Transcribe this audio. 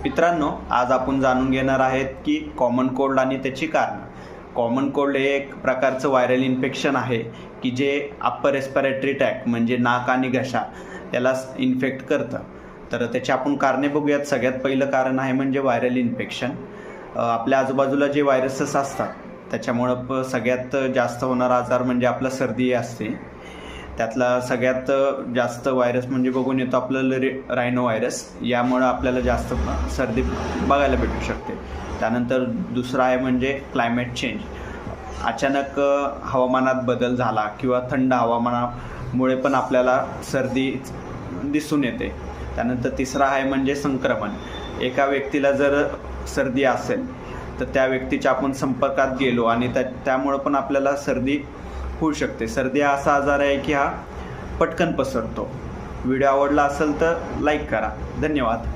मित्रांनो, आज आपण जाणून घेणार आहेत की कॉमन कोल्ड आणि त्याची कारणं. कॉमन कोल्ड हे एक प्रकारचं व्हायरल इन्फेक्शन आहे की जे अप्पर रेस्पिरेटरी ट्रॅक्ट म्हणजे नाक आणि घसा याला इन्फेक्ट करतं. तर त्याची आपण कारणे बघूयात. सगळ्यात पहिलं कारण आहे म्हणजे व्हायरल इन्फेक्शन. आपल्या आजूबाजूला जे व्हायरसेस असतात त्याच्यामुळं सगळ्यात जास्त होणारा आजार म्हणजे आपला सर्दी असते. त्यातला सगळ्यात जास्त व्हायरस म्हणजे बघून येतो आपलं रायनो व्हायरस. यामुळं आपल्याला जास्त सर्दी बघायला भेटू शकते. त्यानंतर दुसरं आहे म्हणजे क्लायमेट चेंज. अचानक हवामानात बदल झाला किंवा थंड हवामानामुळे पण आपल्याला सर्दी दिसून येते. त्यानंतर तिसरं आहे म्हणजे संक्रमण. एका व्यक्तीला जर सर्दी असेल तर त्या व्यक्तीच्या आपण संपर्कात गेलो आणि त्यामुळं पण आपल्याला सर्दी होऊ शकते. सर्दी हा असा आजार आहे की हा पटकन पसरतो. व्हिडिओ आवडला असेल तर लाईक करा. धन्यवाद.